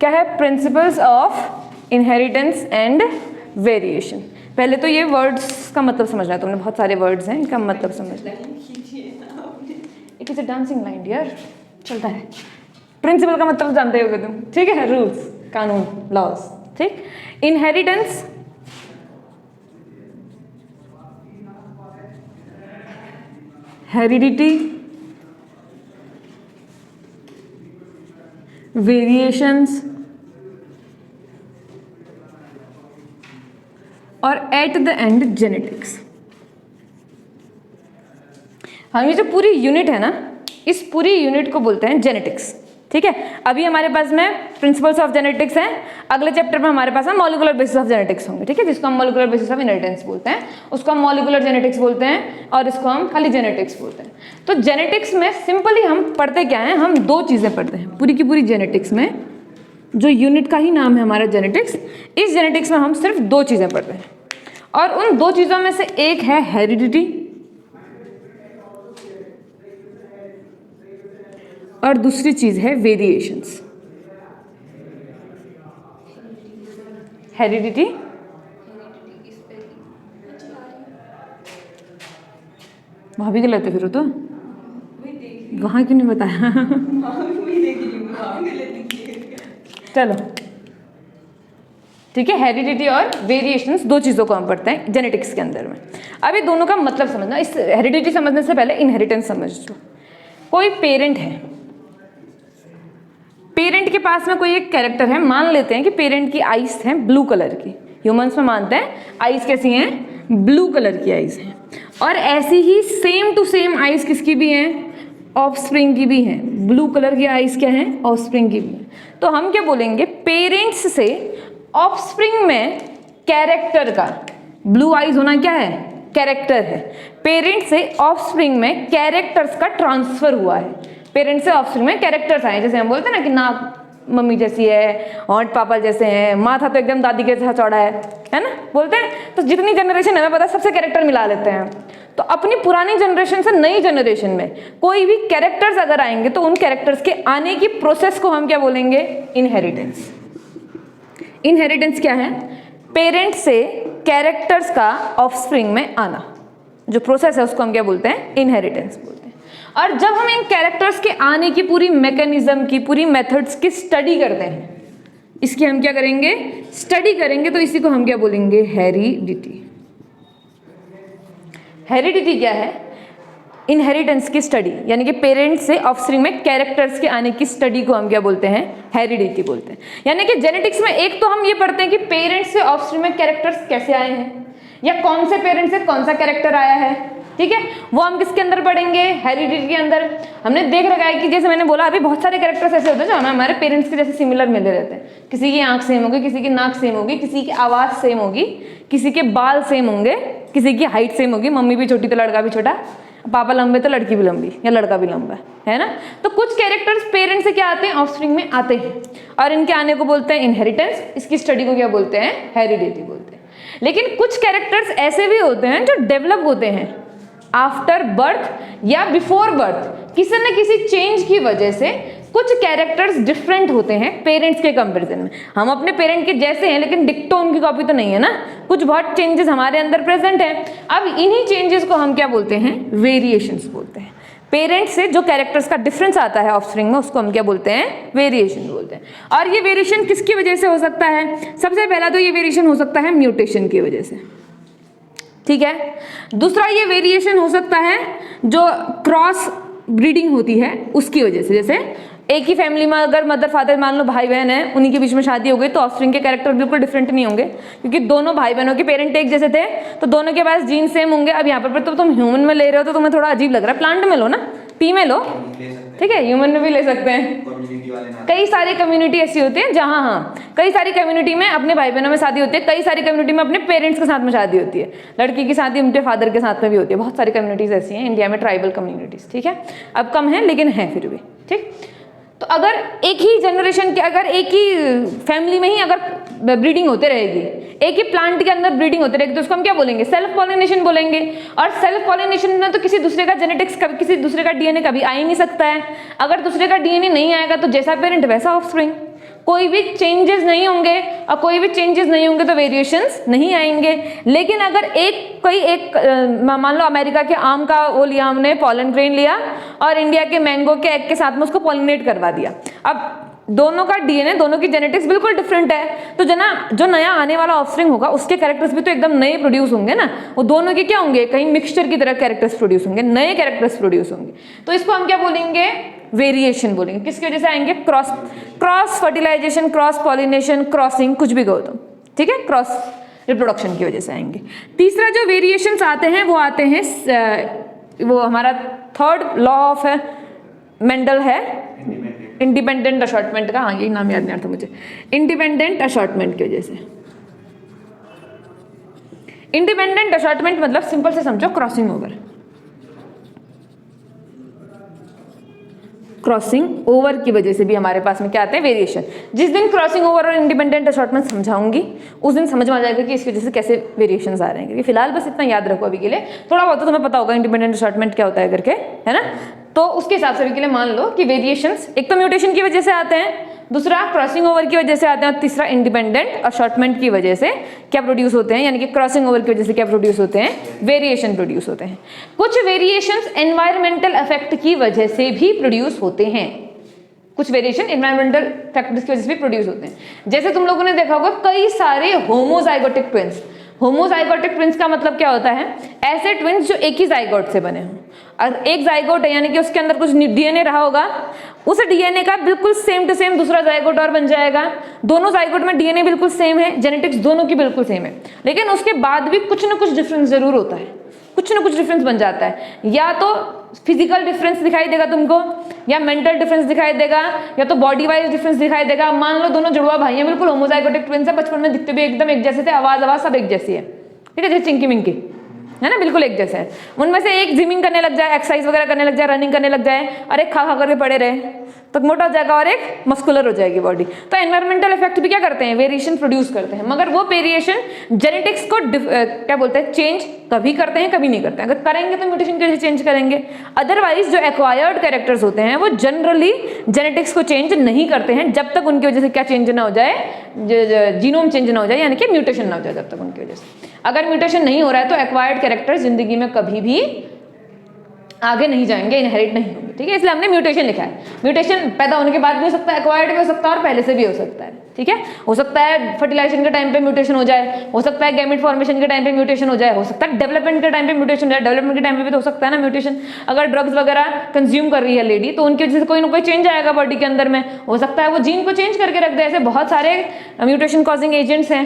क्या है? Principles of inheritance and variation. पहले तो ये वर्ड्स का मतलब समझना है तुमने, बहुत सारे वर्ड्स हैं, इनका मतलब समझना है। It is a dancing line dear, चलता है। प्रिंसिपल का मतलब जानते होगे तुम, ठीक है? रूल्स, कानून, लॉज, ठीक। इनहेरिटेंस, हेरिडिटी, वेरिएशंस और एट द एंड जेनेटिक्स। हम ये जो पूरी यूनिट है ना, इस पूरी यूनिट को बोलते हैं जेनेटिक्स, ठीक है? अभी हमारे पास में प्रिंसिपल्स ऑफ जेनेटिक्स हैं, अगले चैप्टर में हमारे पास में मॉलिक्यूलर बेसिस ऑफ जेनेटिक्स होंगे, ठीक है? जिसको हम मॉलिक्यूलर बेसिस ऑफ इनहेरिटेंस बोलते हैं, उसको हम मॉलिक्यूलर जेनेटिक्स बोलते हैं, और इसको हम खाली जेनेटिक्स बोलते हैं। तो जेनेटिक्स में सिंपली हम पढ़ते क्या हैं? हम दो चीज़ें पढ़ते हैं पूरी की पूरी जेनेटिक्स में, जो यूनिट का ही नाम है हमारा जेनेटिक्स। इस जेनेटिक्स में हम सिर्फ दो चीज़ें पढ़ते हैं, और उन दो चीज़ों में से एक है हेरिडिटी और दूसरी चीज है वेरिएशंस। हेरिडिटी, वहां भी गलत है फिर तो, वहां क्यों नहीं बताया? चलो ठीक है, हेरिडिटी और वेरिएशंस दो चीज़ों को हम पढ़ते हैं जेनेटिक्स के अंदर में। अभी दोनों का मतलब समझना। इस हेरिडिटी समझने से पहले इनहेरिटेंस समझ लो। कोई पेरेंट है, पेरेंट के पास में कोई एक कैरेक्टर है, मान लेते हैं कि पेरेंट की आइज हैं ब्लू कलर की, ह्यूमंस में मानते हैं आइज कैसी हैं? ब्लू कलर की आइज हैं। और ऐसी ही सेम टू सेम आइज किसकी भी हैं? ऑफस्प्रिंग की भी हैं। ब्लू कलर की आइज क्या है? ऑफस्प्रिंग की भी हैं। तो हम क्या बोलेंगे? पेरेंट्स से ऑफस्प्रिंग में कैरेक्टर का, ब्लू आइज होना क्या है? कैरेक्टर है। पेरेंट से ऑफस्प्रिंग में कैरेक्टर्स का ट्रांसफर हुआ है। पेरेंट से ऑफस्प्रिंग में कैरेक्टर्स आए, जैसे हम बोलते हैं ना कि नाक मम्मी जैसी है, होंठ पापा जैसे हैं, माथा तो एकदम दादी के जैसा चौड़ा है ना, बोलते हैं। तो जितनी जनरेशन हमें पता है सबसे कैरेक्टर मिला लेते हैं। तो अपनी पुरानी जनरेशन से नई जनरेशन में कोई भी कैरेक्टर्स अगर आएंगे तो उन कैरेक्टर्स के आने की प्रोसेस को हम क्या बोलेंगे? इनहेरिटेंस। इनहेरिटेंस क्या है? पेरेंट से कैरेक्टर्स का ऑफस्प्रिंग में आना, जो प्रोसेस है उसको हम क्या बोलते हैं? इनहेरिटेंस बोलते हैं। और जब हम इन कैरेक्टर्स के आने की पूरी मैकेनिज्म की, पूरी मेथड्स की स्टडी करते हैं, इसकी हम क्या करेंगे? स्टडी करेंगे। तो इसी को हम क्या बोलेंगे? हेरिडिटी। हेरिडिटी क्या है? इनहेरिटेंस की स्टडी, यानी कि पेरेंट्स से ऑफस्प्रिंग में कैरेक्टर्स के आने की स्टडी को हम क्या बोलते हैं? हेरिडिटी बोलते हैं। यानी कि जेनेटिक्स में एक तो हम ये पढ़ते हैं कि पेरेंट्स से ऑफस्प्रिंग में कैरेक्टर्स कैसे आए हैं, या कौन से पेरेंट्स से कौन सा कैरेक्टर आया है, ठीक है? वो हम किसके अंदर पढ़ेंगे? हेरिडिटी के अंदर। हमने देख रखा है कि जैसे मैंने बोला अभी, बहुत सारे कैरेक्टर्स ऐसे होते हैं जो हमें हमारे पेरेंट्स के जैसे सिमिलर मिले रहते हैं। किसी की आंख सेम होगी, किसी की नाक सेम होगी, किसी की आवाज़ सेम होगी, किसी के बाल सेम होंगे, किसी की हाइट सेम होगी, मम्मी भी छोटी तो लड़का भी छोटा, पापा लंबे तो लड़की भी लंबी, या लड़का भी लंबा, है ना? तो कुछ कैरेक्टर्स पेरेंट्स से क्या आते हैं? ऑफस्प्रिंग में आते हैं, और इनके आने को बोलते हैं इनहेरिटेंस। इसकी स्टडी को क्या बोलते हैं? हेरिडिटी बोलते हैं। लेकिन कुछ कैरेक्टर्स ऐसे भी होते हैं जो डेवलप होते हैं आफ्टर बर्थ या बिफोर बर्थ। किसी न किसी चेंज की वजह से कुछ कैरेक्टर्स डिफरेंट होते हैं पेरेंट्स के कंपैरिजन में। हम अपने पेरेंट के जैसे हैं, लेकिन डिक्टो उनकी कॉपी तो नहीं है ना, कुछ बहुत चेंजेस हमारे अंदर प्रेजेंट हैं। अब इन्हीं चेंजेस को हम क्या बोलते हैं? वेरिएशंस बोलते हैं। पेरेंट्स से जो कैरेक्टर्स का डिफरेंस आता है ऑफस्प्रिंग में, उसको हम क्या बोलते हैं? वेरिएशन बोलते हैं। और ये वेरिएशन किसकी वजह से हो सकता है? सबसे पहला तो ये वेरिएशन हो सकता है म्यूटेशन की वजह से, ठीक है? दूसरा ये वेरिएशन हो सकता है जो क्रॉस ब्रीडिंग होती है उसकी वजह से। जैसे एक ही फैमिली में अगर मदर फादर मान लो भाई बहन है, उन्हीं के बीच में शादी हो गई, तो ऑफस्प्रिंग के कैरेक्टर बिल्कुल डिफरेंट नहीं होंगे, क्योंकि दोनों भाई बहनों के पेरेंट एक जैसे थे, तो दोनों के पास जीन सेम होंगे। अब यहाँ पर तो तुम ह्यूमन में ले रहे हो तो तुम्हें थोड़ा अजीब लग रहा है, प्लांट में लो ना, पी में लो, ठीक है? ह्यूमन में भी ले सकते हैं। कई सारी कम्युनिटी ऐसी होती है जहाँ, हाँ, कई सारी कम्युनिटी में अपने भाई बहनों में शादी होती है, कई सारी कम्युनिटी में अपने पेरेंट्स के साथ में शादी होती है, लड़की की शादी उनके फादर के साथ में भी होती है। बहुत सारी कम्युनिटीज ऐसी हैं इंडिया में, ट्राइबल कम्युनिटीज, ठीक है? अब कम है लेकिन है फिर भी, ठीक? तो अगर एक ही जनरेशन के, अगर एक ही फैमिली में ही अगर ब्रीडिंग होते रहेगी, एक ही प्लांट के अंदर ब्रीडिंग होते रहेगी, तो उसको हम क्या बोलेंगे? सेल्फ पॉलिनेशन बोलेंगे। और सेल्फ पॉलिनेशन में तो किसी दूसरे का जेनेटिक्स, कभी किसी दूसरे का डीएनए कभी आ ही नहीं सकता है। अगर दूसरे का डीएनए नहीं आएगा तो जैसा पेरेंट वैसा ऑफस्प्रिंग। कोई भी चेंजेस नहीं होंगे, और कोई भी चेंजेस नहीं होंगे तो वेरिएशंस नहीं आएंगे। लेकिन अगर मान लो अमेरिका के आम का वो लिया हमने, पॉलन ग्रेन लिया, और इंडिया के मैंगो के एग के साथ में उसको पॉलिनेट करवा दिया, अब दोनों का डीएनए, दोनों की जेनेटिक्स बिल्कुल डिफरेंट है, तो जो नया आने वाला ऑफस्प्रिंग होगा उसके कैरेक्टर्स भी तो एकदम नए प्रोड्यूस होंगे ना। वो दोनों के क्या होंगे, कहीं मिक्सचर की तरह कैरेक्टर्स प्रोड्यूस होंगे, नए कैरेक्टर्स प्रोड्यूस होंगे। तो इसको हम क्या बोलेंगे, वेरिएशन बोलेंगे। किसकी वजह से आएंगे, cross fertilisation, cross pollination, crossing, कुछ भी कहो तुम, ठीक है, क्रॉस रिप्रोडक्शन की वजह से आएंगे। तीसरा जो वेरिएशंस आते हैं वो आते हैं, वो हमारा थर्ड लॉ ऑफ मेंडल है, इंडिपेंडेंट असॉर्टमेंट का। हाँ, यही नाम याद नहीं आ रहा था मुझे, इंडिपेंडेंट असॉर्टमेंट की वजह से। इंडिपेंडेंट असॉर्टमेंट मतलब सिंपल से समझो, क्रॉसिंग ओवर। क्रॉसिंग ओवर की वजह से भी हमारे पास में क्या आते हैं, वेरिएशन। जिस दिन क्रॉसिंग ओवर और इंडिपेंडेंट असॉर्टमेंट समझाऊंगी उस दिन समझ में आ जाएगा कि इसकी वजह से कैसे वेरिएशंस आ रहे हैं। क्योंकि फिलहाल बस इतना याद रखो अभी के लिए, थोड़ा बहुत तो तुम्हें पता होगा इंडिपेंडेंट असॉर्टमेंट क्या होता है करके, है ना। तो उसके हिसाब से अभी के लिए मान लो कि वेरिएशंस एक तो म्यूटेशन की वजह से आते हैं, दूसरा क्रॉसिंग ओवर की वजह से आते हैं, और तीसरा इंडिपेंडेंट असॉर्टमेंट की वजह से क्या प्रोड्यूस होते हैं, यानी कि क्रॉसिंग ओवर की वजह से क्या प्रोड्यूस होते हैं, वेरिएशन प्रोड्यूस होते हैं। कुछ वेरिएशंस एनवायरमेंटल इफेक्ट की वजह से भी प्रोड्यूस होते हैं, कुछ वेरिएशन एनवायरमेंटल फैक्टर्स की वजह से भी प्रोड्यूस होते हैं। जैसे तुम लोगों ने देखा होगा कई सारे होमोजाइगोटिक ट्विंस। होमोजाइगोटिक ट्विंस का मतलब क्या होता है, ऐसे ट्विंस जो एक ही जाइगोट से बने हों, और एक जाइगोट है यानी कि उसके अंदर कुछ डीएनए रहा होगा, उस डीएनए का बिल्कुल सेम टू सेम दूसरा जाइगोट और बन जाएगा। दोनों जाइगोट में डीएनए बिल्कुल सेम है, जेनेटिक्स दोनों की बिल्कुल सेम है, लेकिन उसके बाद भी कुछ ना कुछ डिफरेंस जरूर होता है, कुछ ना कुछ डिफरेंस बन जाता है। या तो फिजिकल डिफरेंस दिखाई देगा तुमको, या मेंटल डिफरेंस दिखाई देगा, या तो बॉडी वाइज डिफरेंस दिखाई देगा। मान लो दोनों जुड़वा भाई हैं, बिल्कुल होमोजाइगोटिक ट्विंस है, बचपन में दिखते भी एकदम एक जैसे थे, आवाज सब एक जैसी है, ठीक है, जैसे चिंकी मिंकी है ना, बिल्कुल एक जैसे है। उनमें से एक जिमिंग करने लग जाए, एक्सरसाइज वगैरह करने लग जाए, रनिंग करने लग जाए, और एक खा करके पड़े रहे तो मोटा हो जाएगा और एक मस्कुलर हो जाएगी बॉडी। तो एनवायरमेंटल इफेक्ट भी क्या करते हैं, वेरिएशन प्रोड्यूस करते हैं, मगर वो वेरिएशन जेनेटिक्स को क्या बोलते हैं, चेंज कभी करते हैं कभी नहीं करते हैं। अगर करेंगे तो म्यूटेशन की वजह से चेंज करेंगे, अदरवाइज जो एक्वायर्ड कैरेक्टर्स होते हैं वो जनरली जेनेटिक्स को चेंज नहीं करते हैं जब तक उनकी वजह से क्या चेंज ना हो जाए, जीनोम चेंज ना हो जाए, यानी कि म्यूटेशन ना हो जाए, जब तक उनकी वजह से। अगर म्यूटेशन नहीं हो रहा है तो एक्वायर्ड कैरेक्टर्स जिंदगी में कभी भी आगे नहीं जाएंगे, इनहेरिट नहीं होंगे, ठीक है, इसलिए हमने म्यूटेशन लिखा है। म्यूटेशन पैदा होने के बाद भी हो सकता है, एक्वायर्ड भी हो सकता है, और पहले से भी हो सकता है, ठीक है। हो सकता है फर्टिलाइजेशन के टाइम पे म्यूटेशन हो जाए, हो सकता है गैमेट फॉर्मेशन के टाइम पे म्यूटेशन हो जाए, हो सकता है डेवलपमेंट के टाइम पे म्यूटेशन हो जाए। डेवलपमेंट के टाइम पे भी तो हो सकता है ना म्यूटेशन, अगर ड्रग्स वगैरह कंज्यूम कर रही है लेडी तो उनकी वजह से कोई ना कोई चेंज आएगा बॉडी के अंदर में, हो सकता है वो जीन को चेंज करके रख दे। ऐसे बहुत सारे म्यूटेशन कॉजिंग एजेंट्स हैं,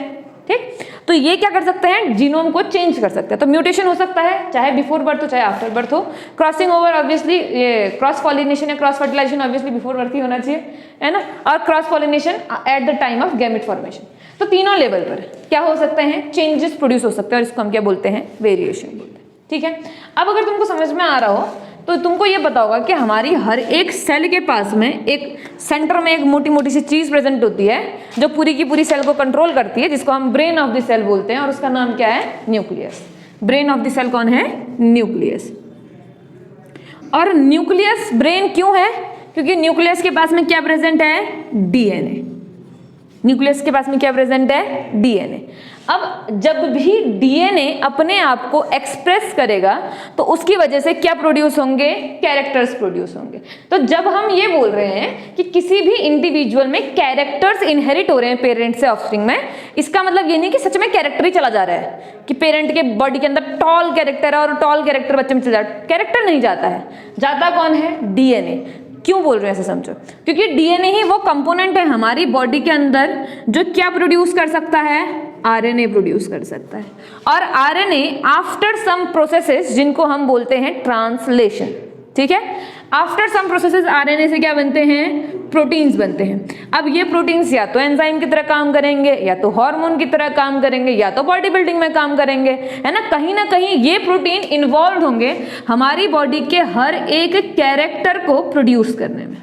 ठीक। तो ये क्या कर सकते हैं, जीनोम को चेंज कर सकते हैं। तो म्यूटेशन हो सकता है चाहे बिफोर बर्थ हो चाहे आफ्टर बर्थ हो। क्रॉसिंग ओवर ऑब्वियसली, ये क्रॉस पॉलिनेशन या cross fertilisation obviously before birth ही होना चाहिए, है ना, और cross pollination at the time of gamete formation. तो तीनों लेवल पर क्या हो सकते हैं, चेंजेस प्रोड्यूस हो सकते हैं, और इसको हम क्या बोलते हैं, वेरिएशन बोलते हैं, ठीक है। अब अगर तुमको समझ में आ रहा हो तो तुमको ये पता होगा कि हमारी हर एक सेल के पास में एक सेंटर में एक मोटी मोटी सी चीज प्रेजेंट होती है जो पूरी की पूरी सेल को कंट्रोल करती है, जिसको हम ब्रेन ऑफ द सेल बोलते हैं, और उसका नाम क्या है, nucleus. Brain of the cell कौन है, न्यूक्लियस। और न्यूक्लियस ब्रेन क्यों है, क्योंकि न्यूक्लियस के पास में क्या प्रेजेंट है, डीएनए। न्यूक्लियस के पास में क्या प्रेजेंट है, डीएनए। अब जब भी डीएनए अपने आप को एक्सप्रेस करेगा तो उसकी वजह से क्या प्रोड्यूस होंगे, कैरेक्टर्स प्रोड्यूस होंगे। तो जब हम ये बोल रहे हैं कि किसी भी इंडिविजुअल में कैरेक्टर्स इनहेरिट हो रहे हैं पेरेंट से ऑफस्प्रिंग में, इसका मतलब ये नहीं कि सच में कैरेक्टर ही चला जा रहा है, कि पेरेंट के बॉडी के अंदर टॉल कैरेक्टर है और टॉल कैरेक्टर बच्चे में चला जाता है। कैरेक्टर नहीं जाता है, जाता कौन है, डीएनए। क्यों बोल रहे हैं ऐसे समझो, क्योंकि डीएनए ही वो कंपोनेंट है हमारी बॉडी के अंदर जो क्या प्रोड्यूस कर सकता है, आरएनए प्रोड्यूस कर सकता है। और आरएनए आफ्टर सम प्रोसेसेस जिनको हम बोलते हैं ट्रांसलेशन, ठीक है, आफ्टर सम प्रोसेसेस आरएनए से क्या बनते हैं, प्रोटीन्स बनते हैं। अब ये प्रोटीन्स या तो एंजाइम की तरह काम करेंगे, या तो हार्मोन की तरह काम करेंगे, या तो बॉडी बिल्डिंग में काम करेंगे, है ना कहीं ये प्रोटीन इन्वॉल्व होंगे हमारी बॉडी के हर एक कैरेक्टर को प्रोड्यूस करने में।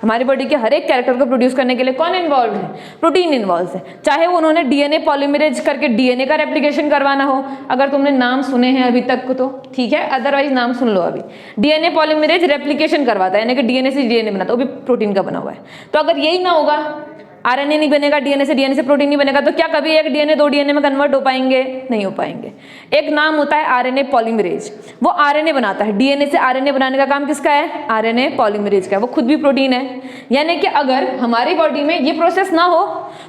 हमारी बॉडी के हर एक कैरेक्टर को प्रोड्यूस करने के लिए कौन इन्वॉल्व है? प्रोटीन इन्वॉल्व है। चाहे वो उन्होंने डीएनए पॉलीमरेज करके डीएनए का रेप्लिकेशन करवाना हो, अगर तुमने नाम सुने हैं अभी तक तो ठीक है, अदरवाइज नाम सुन लो। अभी डीएनए पॉलीमरेज रेप्लिकेशन करवाता है, यानी कि डीएनए से डीएनए बनाता है, वो भी प्रोटीन का बना हुआ है। तो अगर यही ना होगा, आरएनए नहीं बनेगा, डीएनए से प्रोटीन नहीं बनेगा, तो क्या कभी एक डीएनए दो डीएनए में कन्वर्ट हो पाएंगे? नहीं हो पाएंगे। एक नाम होता है आरएनए पॉलीमरेज, वो आरएनए बनाता है। डीएनए से आरएनए बनाने का काम किसका है? आरएनए पॉलीमरेज का। वो खुद भी प्रोटीन है। यानी कि अगर हमारी बॉडी में ये प्रोसेस ना हो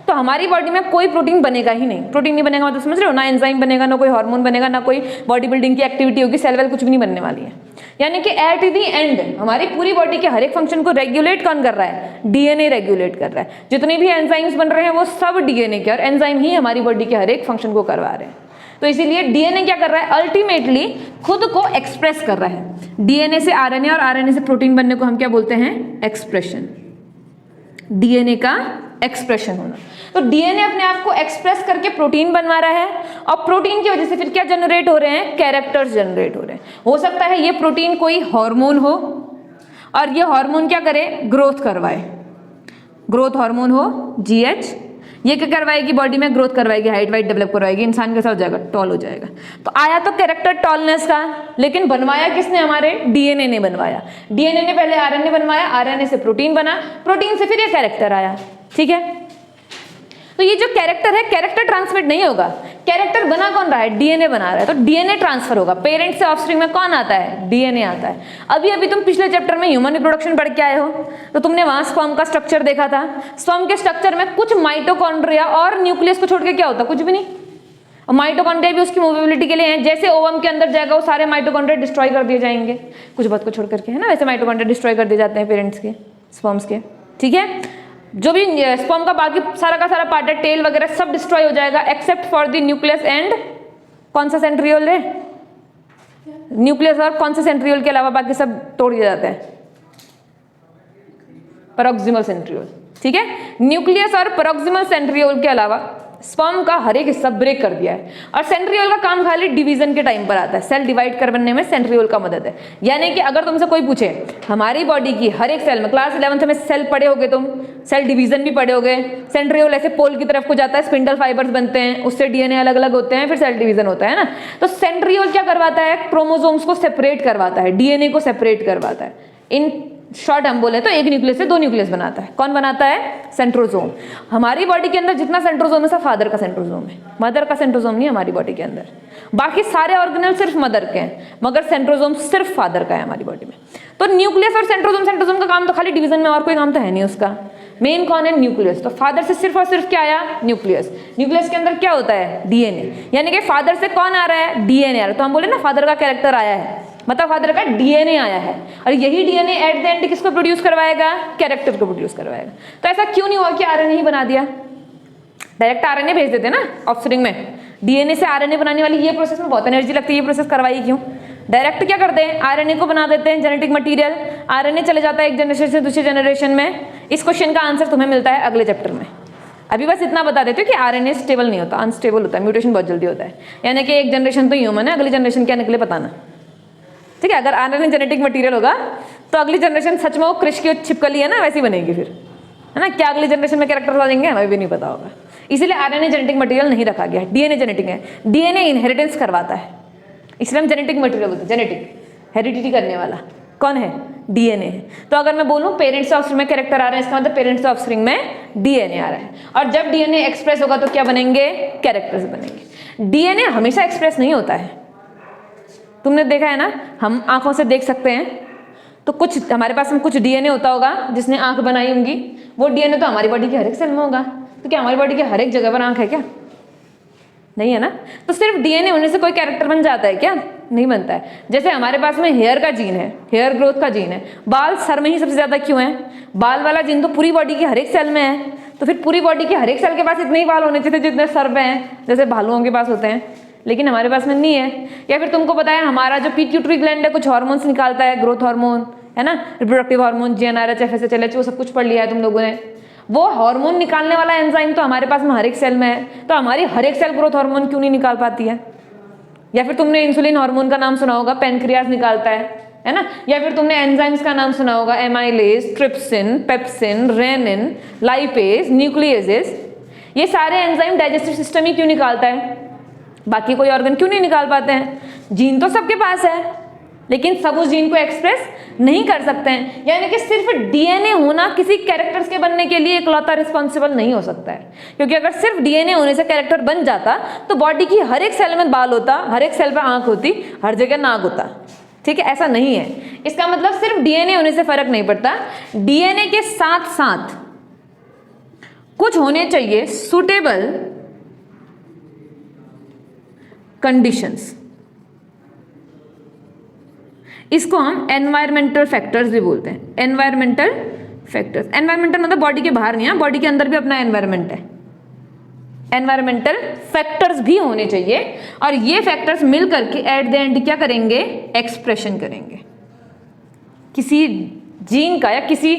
तो हमारी बॉडी में कोई प्रोटीन बनेगा ही नहीं। प्रोटीन नहीं बनेगा मतलब समझ रहे हो, ना एंजाइम बनेगा, ना कोई हार्मोन बनेगा, ना कोई बॉडी बिल्डिंग की एक्टिविटी होगी, सेल वेल कुछ भी नहीं बनने वाली है। यानी कि एट द एंड हमारी पूरी बॉडी के हर एक फंक्शन को रेगुलेट कौन कर रहा है? डीएनए रेगुलेट कर रहा है। जितने भी एंजाइम्स बन रहे हैं वो सब डीएनए के, और एंजाइम ही हमारी बॉडी के हर एक फंक्शन को करवा रहे हैं। तो इसीलिए डीएनए क्या कर रहा है? अल्टीमेटली खुद को एक्सप्रेस कर रहा है। डीएनए से आरएनए और आरएनए से प्रोटीन बनने को हम क्या बोलते हैं? एक्सप्रेशन। डीएनए का एक्सप्रेशन होना। तो डीएनए अपने आप को एक्सप्रेस करके प्रोटीन बनवा रहा है, और प्रोटीन की वजह से फिर क्या जनरेट हो रहे हैं? कैरेक्टर्स जनरेट हो रहे हैं। हो सकता है ये प्रोटीन कोई हार्मोन हो, और ये हार्मोन क्या करे? ग्रोथ करवाए। ग्रोथ हार्मोन हो जीएच, ये क्या करवाएगी? बॉडी में ग्रोथ करवाएगी, हाइट वाइट डेवलप करवाएगी, इंसान कैसा हो जाएगा? टॉल हो जाएगा। तो आया तो कैरेक्टर टॉलनेस का, लेकिन बनवाया किसने? हमारे डीएनए ने बनवाया। डीएनए ने पहले आरएनए बनवाया, आरएनए से प्रोटीन बना, प्रोटीन से फिर ये कैरेक्टर आया। ठीक है, तो ये जो कैरेक्टर है, कैरेक्टर ट्रांसमिट नहीं होगा। कैरेक्टर बना कौन रहा है? डीएनए बना रहा है, तो डीएनए ट्रांसफर होगा। पेरेंट से ऑफस्प्रिंग में कौन आता है? डीएनए आता है। अभी अभी तुम पिछले चैप्टर में ह्यूमन रिप्रोडक्शन पढ़ के आए हो, तो तुमने वहां स्पर्म का स्ट्रक्चर देखा था। स्पर्म के स्ट्रक्चर में कुछ माइटोकॉन्ड्रिया और न्यूक्लियस को छोड़ के क्या होता? कुछ भी नहीं। और माइटोकॉन्ड्रिया भी उसकी मूवेबिलिटी के लिए है। जैसे ओवम के अंदर जाएगा वो सारे माइटोकॉन्ड्रिया डिस्ट्रॉय कर दिए जाएंगे, कुछ बात को छोड़ करके, है ना। वैसे माइटोकॉन्ड्रिया डिस्ट्रॉय कर दिए जाते हैं पेरेंट्स के, स्पर्म्स के। ठीक है, जो भी स्पर्म का बाकी सारा का सारा पार्ट है, टेल वगैरह सब डिस्ट्रॉय हो जाएगा, except for the nucleus and कौन सा सेंट्रियोल है? न्यूक्लियस और कौन सा सेंट्रियोल के अलावा बाकी सब तोड़ दिया जाता है? Paroxysmal centriole. ठीक है, न्यूक्लियस और पैरोक्सिमल सेंट्रियोल के अलावा स्पर्म का हर एक हिस्सा ब्रेक कर दिया है। और सेंट्रियोल का काम खाली डिवीजन के टाइम पर आता है, सेल डिवाइड करने में सेंट्रियोल का मदद है। यानी कि अगर तुमसे कोई पूछे हमारी बॉडी की हर एक सेल में, क्लास 11th में सेल पढ़े होगे तुम, सेल डिवीजन भी पढ़े होगे। सेंट्रियोल ऐसे पोल की तरफ को जाता है, स्पिंडल फाइबर्स बनते हैं, उससे डीएनए अलग अलग होते हैं, फिर सेल डिवीजन होता है ना। तो सेंट्रियोल क्या करवाता है? क्रोमोसोम्स को सेपरेट करवाता है, डीएनए को सेपरेट करवाता है। इन शॉर्ट हम बोले तो एक न्यूक्लियस से दो न्यूक्लियस बनाता है। कौन बनाता है? सेंट्रोसोम। हमारी बॉडी के अंदर जितना सेंट्रोसोम है सब फादर का सेंट्रोसोम है, मदर का सेंट्रोसोम नहीं है हमारी बॉडी के अंदर। बाकी सारे ऑर्गेनल सिर्फ मदर के हैं, मगर सेंट्रोसोम सिर्फ फादर का है हमारी बॉडी में। तो न्यूक्लियस और सेंट्रोसोम का काम तो खाली डिवीजन में, और कोई काम तो है नहीं उसका। मेन कौन है? न्यूक्लियस। तो फादर से सिर्फ और सिर्फ क्या आया? न्यूक्लियस। न्यूक्लियस के अंदर क्या होता है? डीएनए। यानी कि फादर से कौन आ रहा है? डीएनए आ रहा है। तो हम बोले ना फादर का कैरेक्टर आया है, मतलब फादर का डीएनए आया है, और यही डीएनए एट द एंड किसको प्रोड्यूस करवाएगा? कैरेक्टर को प्रोड्यूस करवाएगा। तो ऐसा क्यों नहीं हुआ कि आरएनए ही बना दिया? डायरेक्ट आरएनए भेज देते ना ऑफस्प्रिंग में। डीएनए से आरएनए बनाने वाली ये प्रोसेस में बहुत एनर्जी लगती है, ये प्रोसेस करवाई क्यों? डायरेक्ट क्या करते हैं? आरएनए को बना देते हैं जेनेटिक मटीरियल, आरएनए चले जाता है एक जनरेशन से दूसरी जनरेशन में। इस क्वेश्चन का आंसर तुम्हें मिलता है अगले चैप्टर में। अभी बस इतना बता देते हो कि आरएनए स्टेबल नहीं होता, अनस्टेबल होता है, म्यूटेशन बहुत जल्दी होता है। यानी कि एक जनरेशन तो ह्यूमन है, अगली जनरेशन क्या निकले बताना। ठीक है, अगर आरएनए जेनेटिक मटीरियल होगा तो अगली जनरेशन सच में वो कृष की छिपकली है ना, वैसी बनेगी फिर, है ना। क्या अगली जनरेशन में कैरेक्टर्स आ जाएंगे हमें भी नहीं पता होगा। इसीलिए आरएनए जेनेटिक मटीरियल नहीं रखा गया है, डीएनए जेनेटिक है। डीएनए इनहेरिटेंस करवाता है, इसलिए हम जेनेटिक मटीरियल बोलते हैं। जेनेटिक हेरिडिटी करने वाला कौन है? डीएनए है। तो अगर मैं बोलूं पेरेंट्स से ऑफस्प्रिंग में कैरेक्टर आ रहा है, इसका मतलब पेरेंट्स से ऑफस्प्रिंग में डीएनए आ रहा है। और जब डीएनए एक्सप्रेस होगा तो क्या बनेंगे? कैरेक्टर्स बनेंगे। डीएनए हमेशा एक्सप्रेस नहीं होता है, तुमने देखा है ना, हम आंखों से देख सकते हैं तो कुछ हमारे पास में कुछ डीएनए होता होगा जिसने आंख बनाई होंगी, वो डीएनए तो हमारी बॉडी के हर एक सेल में होगा। तो क्या हमारी बॉडी के हर एक जगह पर आंख है क्या? नहीं है ना। तो सिर्फ डीएनए होने से कोई कैरेक्टर बन जाता है क्या? नहीं बनता है। जैसे हमारे पास में हेयर का जीन है, हेयर ग्रोथ का जीन है, बाल सर में ही सबसे ज्यादा क्यों है? बाल वाला जीन तो पूरी बॉडी के हर एक सेल में है, तो फिर पूरी बॉडी के हर एक सेल के पास इतने ही बाल होने चाहिए जितने सर पे हैं, जैसे भालुओं के पास होते हैं, लेकिन हमारे पास में नहीं है। या फिर तुमको पता है हमारा जो पिट्यूटरी ग्लैंड है कुछ हार्मोन्स निकालता है, ग्रोथ हार्मोन है ना, reproductive hormone, GnRH, FSH, LH, वो सब कुछ पढ़ लिया है तुम लोगों ने। वो हार्मोन निकालने वाला एंजाइम तो हमारे पास में हर एक सेल में है, तो हमारी हर एक सेल ग्रोथ हार्मोन क्यों नहीं निकाल पाती है? या फिर तुमने इंसुलिन हार्मोन का नाम सुना होगा, पेनक्रियाज निकालता है, है ना। या फिर तुमने एंजाइम्स का नाम सुना होगा, amylase, trypsin, pepsin, rennin, lipase, nucleases. ये सारे एंजाइम डाइजेस्टिव सिस्टम ही क्यों निकालता है, बाकी कोई ऑर्गन क्यों नहीं निकाल पाते हैं? जीन तो सबके पास है, लेकिन सब उस जीन को एक्सप्रेस नहीं कर सकते हैं। यानी कि सिर्फ डीएनए होना किसी कैरेक्टर्स के बनने के लिए इकलौता रिस्पॉन्सिबल नहीं हो सकता है, क्योंकि अगर सिर्फ डीएनए होने से कैरेक्टर बन जाता तो बॉडी की हर एक सेल में बाल होता, हर एक सेल पे आंख होती, हर जगह नाक होता। ठीक है, ऐसा नहीं है। इसका मतलब सिर्फ डीएनए होने से फर्क नहीं पड़ता, डीएनए के साथ साथ कुछ होने चाहिए सुटेबल कंडीशंस। इसको हम एनवायरमेंटल फैक्टर्स भी बोलते हैं। एनवायरमेंटल फैक्टर्स, एनवायरमेंटल मतलब बॉडी के बाहर नहीं है, बॉडी के अंदर भी अपना एनवायरमेंट है। एनवायरमेंटल फैक्टर्स भी होने चाहिए, और ये फैक्टर्स मिल करके एट द एंड क्या करेंगे, एक्सप्रेशन करेंगे। किसी जीन का या किसी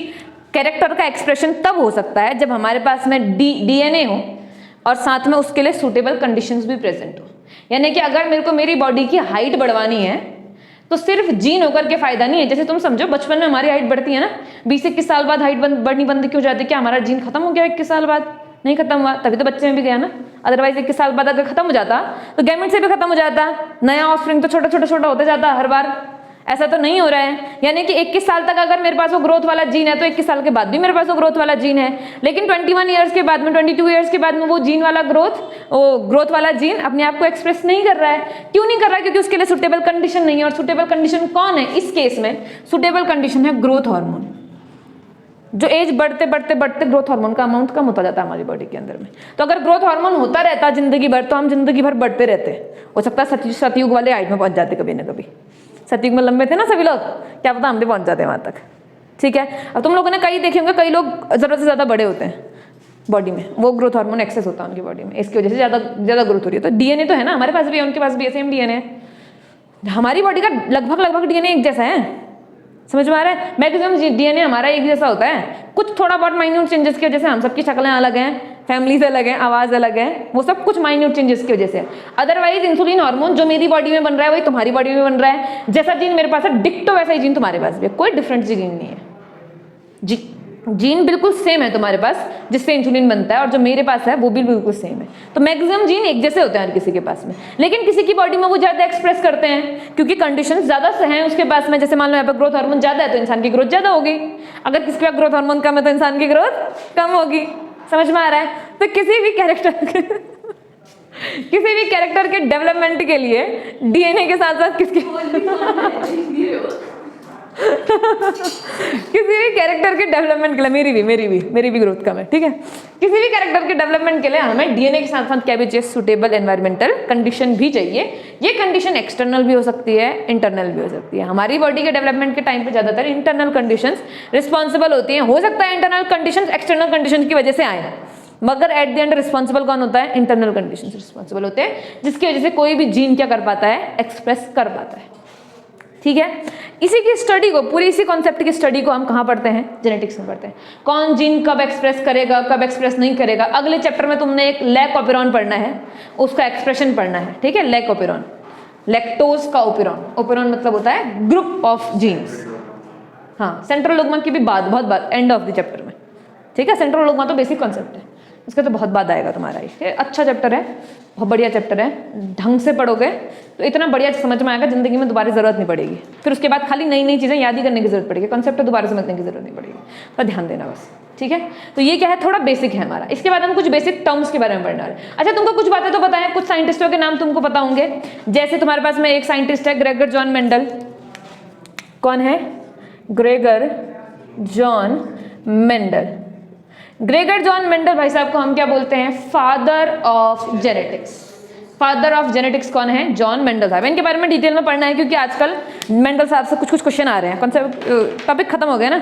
कैरेक्टर का एक्सप्रेशन तब हो सकता है जब हमारे पास में डीएनए हो और साथ में उसके लिए सूटेबल कंडीशंस भी प्रेजेंट हो। यानी कि अगर मेरे को मेरी बॉडी की हाइट बढ़वानी है तो सिर्फ जीन होकर के फायदा नहीं है। जैसे तुम समझो बचपन में हमारी हाइट बढ़ती है ना, 20-21 साल बाद हाइट बढ़नी बंद क्यों जाती है? क्या हमारा जीन खत्म हो गया 21 साल बाद? नहीं खत्म हुआ, तभी तो बच्चे में भी गया ना। अदरवाइज 21 साल बाद अगर खत्म हो जाता तो गैमेट से भी खत्म हो जाता, नया ऑफस्प्रिंग तो छोटा होता जाता हर बार। ऐसा तो नहीं हो रहा है। यानी कि 21 साल तक अगर मेरे पास वो ग्रोथ वाला जीन है तो 21 साल के बाद भी मेरे पास वो ग्रोथ वाला जीन है, लेकिन 21 ईयर्स के बाद में, 22 ईयर्स के बाद में वो जीन वाला ग्रोथ वाला जीन अपने आप को एक्सप्रेस नहीं कर रहा है। क्यों नहीं कर रहा है? क्योंकि उसके लिए सुटेबल कंडीशन नहीं है। और सुटेबल कंडीशन कौन है इस केस में? सुटेबल कंडीशन है ग्रोथ हार्मोन। जो एज बढ़ते ग्रोथ हार्मोन का अमाउंट कम होता जाता है हमारी बॉडी के अंदर में। तो अगर ग्रोथ हार्मोन होता रहता जिंदगी भर तो हम जिंदगी भर बढ़ते रहते। हो सकता है सतयुग वाले हाइट में पहुंच जाते कभी ना कभी। सतयुग में लंबे थे ना सभी लोग, क्या पता हम भी पहुंच जाते हैं वहां तक। ठीक है, अब तुम लोगों ने कई देखे होंगे, कई लोग जरूरत से ज्यादा बड़े होते हैं बॉडी में, वो ग्रोथ हार्मोन एक्सेस होता है उनकी बॉडी में, इसकी वजह से ज्यादा ग्रोथ हो रही है। तो डीएनए तो है ना, हमारे पास भी है, उनके पास भी है, सेम डीएनए है। हमारी बॉडी का लगभग डीएनए एक जैसा है, समझ में आ रहा है? मैक्सिमम डीएनए हमारा एक जैसा होता है, कुछ थोड़ा बहुत माइन्यूट चेंजेस की वजह से हम सबकी शक्लें अलग हैं, फैमिलीज अलग हैं, आवाज अलग है, वो सब कुछ माइन्यूट चेंजेस की वजह से। अदरवाइज इंसुलिन हार्मोन जो मेरी बॉडी में बन रहा है वही तुम्हारी बॉडी में बन रहा है। जैसा जीन मेरे पास है डिक्टो वैसा ही जीन तुम्हारे पास भी है, कोई डिफरेंट जीन नहीं है। जीन बिल्कुल सेम है तुम्हारे पास, जिससे इंसुलिन बनता है, और जो मेरे पास है वो भी बिल्कुल सेम है। तो मैक्सिमम जीन एक जैसे होते हैं हर किसी के पास में, लेकिन किसी की बॉडी में वो ज्यादा एक्सप्रेस करते हैं क्योंकि कंडीशंस ज्यादा से हैं उसके पास में। जैसे मान लो यहाँ पर ग्रोथ हार्मोन ज्यादा है तो इंसान की ग्रोथ ज्यादा होगी, अगर किसी के पास ग्रोथ हार्मोन कम है तो इंसान की ग्रोथ कम होगी। समझ में आ रहा है? तो किसी भी कैरेक्टर के डेवलपमेंट के लिए डीएनए के साथ साथ किसी भी कैरेक्टर के डेवलपमेंट के लिए, मेरी भी ग्रोथ कम है, ठीक है। किसी भी कैरेक्टर के डेवलपमेंट के लिए हमें डीएनए के साथ साथ क्या भी चाहिए? सुटेबल एनवायरमेंटल कंडीशन भी चाहिए। ये कंडीशन एक्सटर्नल भी हो सकती है, इंटरनल भी हो सकती है। हमारी बॉडी के डेवलपमेंट के टाइम पे ज्यादातर इंटरनल कंडीशंस रिस्पॉन्सिबल होती हैं। हो सकता है इंटरनल कंडीशंस एक्सटर्नल कंडीशन की वजह से आए, मगर एट द एंड रिस्पॉन्सिबल कौन होता है? इंटरनल कंडीशंस रिस्पॉन्सिबल होते हैं, जिसकी वजह से कोई भी जीन क्या कर पाता है? एक्सप्रेस कर पाता है। ठीक है, इसी की स्टडी को, पूरी इसी कॉन्सेप्ट की स्टडी को हम कहाँ पढ़ते हैं? जेनेटिक्स में पढ़ते हैं। कौन जीन कब एक्सप्रेस करेगा, कब एक्सप्रेस नहीं करेगा। अगले चैप्टर में तुमने एक लैक ओपेरॉन पढ़ना है, उसका एक्सप्रेशन पढ़ना है, ठीक है। लैक ओपेरॉन, लैक्टोज का ओपेरॉन, ओपेरॉन मतलब होता है ग्रुप ऑफ जीन्स। हाँ, सेंट्रल डोग्मा की भी बहुत बाद एंड ऑफ द चैप्टर में, ठीक है। सेंट्रल डोग्मा तो बेसिक कॉन्सेप्ट है, इसका तो बहुत बाद आएगा तुम्हारा। ये अच्छा चैप्टर है, बहुत बढ़िया चैप्टर है, ढंग से पढ़ोगे तो इतना बढ़िया समझ में आएगा, जिंदगी में दोबारा जरूरत नहीं पड़ेगी। फिर उसके बाद खाली नई चीजें याद ही करने की जरूरत पड़ेगी, कॉन्सेप्ट दोबारा समझने की जरूरत नहीं पड़ेगी। तो ध्यान देना बस, ठीक है। तो ये क्या है? थोड़ा बेसिक है हमारा। इसके बाद हम कुछ बेसिक टर्म्स के बारे में पढ़ना है। अच्छा, तुमको कुछ बातें तो बताएं, कुछ साइंटिस्टों के नाम तुमको पता होंगे। जैसे तुम्हारे पास में एक साइंटिस्ट है ग्रेगर जॉन मेंडल। कौन है? Gregor John Mendel. Gregor John Mendel भाई साहब को हम क्या बोलते हैं? Father of genetics. Father of genetics कौन है? जॉन मेंडल साहब। इनके बारे में डिटेल में पढ़ना है क्योंकि आजकल मेंडल साहब से कुछ क्वेश्चन आ रहे हैं। कौन सा टॉपिक खत्म हो गया ना,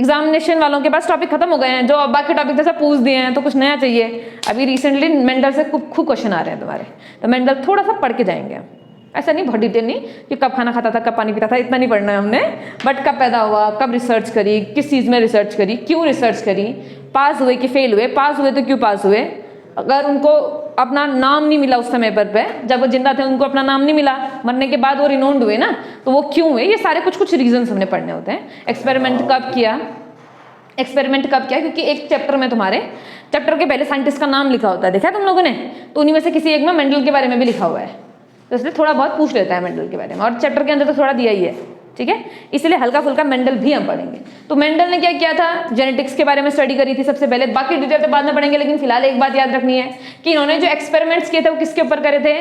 एग्जामिनेशन वालों के पास टॉपिक खत्म हो गए हैं, जो बाकी टॉपिक जैसा पूछ दिए हैं तो कुछ नया चाहिए। अभी रिसेंटली मेंडल से खूब क्वेश्चन आ रहे हैं तुम्हारे, तो मेंडल थोड़ा सा पढ़ के जाएंगे। ऐसा नहीं, बहुत डिटेल नहीं कि कब खाना खाता था, कब पानी पीता था, इतना नहीं पढ़ना है हमने, बट कब पैदा हुआ, कब रिसर्च करी, किस चीज़ में रिसर्च करी, क्यों रिसर्च करी, पास हुए कि फेल हुए, पास हुए तो क्यों पास हुए, अगर उनको अपना नाम नहीं मिला उस समय पे, जब वो जिंदा थे उनको अपना नाम नहीं मिला, मरने के बाद वो रिनोन्ड हुए ना, तो वो क्यों हुए, ये सारे कुछ रीजंस हमने पढ़ने होते हैं। एक्सपेरिमेंट कब किया, क्योंकि एक चैप्टर में तुम्हारे चैप्टर के पहले साइंटिस्ट का नाम लिखा होता है, देखा है तुम लोगों ने, तो उन्हीं में से किसी एक में मेंडल के बारे में भी लिखा हुआ है, तो इसलिए थोड़ा बहुत पूछ लेता है मेंडल के बारे में, और चैप्टर के अंदर तो थोड़ा दिया ही है, ठीक है, इसलिए हल्का फुल्का मेंडल भी हम पढ़ेंगे। तो मेंडल ने क्या किया था, जेनेटिक्स के बारे में स्टडी करी थी सबसे पहले, बाकी डिटेल तो बाद में पढ़ेंगे, लेकिन फिलहाल एक बात याद रखनी है कि इन्होंने जो एक्सपेरिमेंट्स किए थे वो किसके ऊपर करे थे,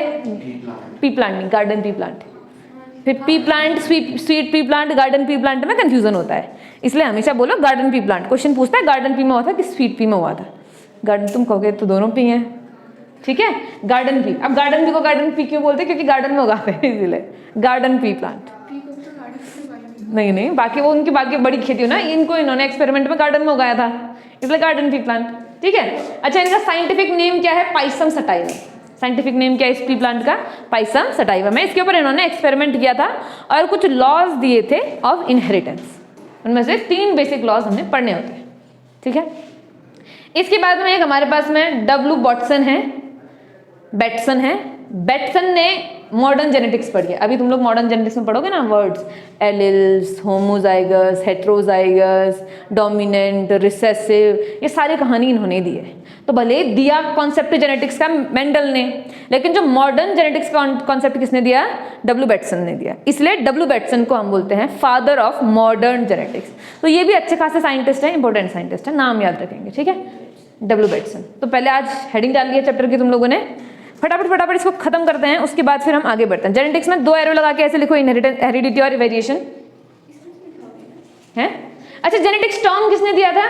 पी प्लांट नहीं, गार्डन पी प्लांट। फिर P plant, sweet pea plant, garden pea plant में कंफ्यूजन होता है, इसलिए हमेशा बोलो गार्डन पी प्लांट। क्वेश्चन पूछता है गार्डन पी में हुआ था कि स्वीट पी में हुआ था, गार्डन तुम कहोगे तो दोनों पी हैं, ठीक है, गार्डन पी। अब गार्डन पी को गार्डन पी क्यों बोलते हैं, क्योंकि गार्डन में उगाते हैं, इसीलिए गार्डन पी प्लांट। नहीं, बाकी वो उनकी बाकी बड़ी खेती हो ना, इनको इन्होंने एक्सपेरिमेंट में गार्डन में उगाया था, इसलिए गार्डन पी प्लांट, ठीक है। अच्छा, इनका साइंटिफिक नेम क्या है, पाइसम सटाइवा। साइंटिफिक नेम क्या है इस पी प्लांट का, पाइसम सटाइवा में। इसके ऊपर इन्होंने एक्सपेरिमेंट किया था और कुछ लॉज दिए थे ऑफ इनहेरिटेंस, उनमें से 3 बेसिक लॉज हमने पढ़ने होते हैं, ठीक है। इसके बाद में एक हमारे पास में डब्ल्यू बेटसन ने मॉडर्न जेनेटिक्स पढ़ी है। अभी तुम लोग मॉडर्न जेनेटिक्स में पढ़ोगे ना words, alleles, homozygous, heterozygous, dominant, recessive, ये सारी कहानी इन्होंने दी है। तो भले दिया कॉन्सेप्ट जेनेटिक्स का मेंडल ने, लेकिन जो मॉडर्न जेनेटिक्स का कॉन्सेप्ट किसने दिया, डब्ल्यू बेटसन ने दिया, इसलिए डब्ल्यू बेटसन को हम बोलते हैं फादर ऑफ मॉडर्न जेनेटिक्स। तो ये भी अच्छे खासे साइंटिस्ट हैं, इंपॉर्टेंट साइंटिस्ट हैं, नाम याद रखेंगे, ठीक है, डब्ल्यू बेटसन। तो पहले आज हेडिंग डाल दी है चैप्टर की तुम लोगों ने, फटाफट इसको खत्म करते हैं, उसके बाद फिर हम आगे बढ़ते हैं। जेनेटिक्स में 2 एरो लगा के ऐसे लिखो, इनहेरिटेंस, हेरिडिटी और वेरिएशन है। अच्छा, जेनेटिक्स टर्म किसने दिया था,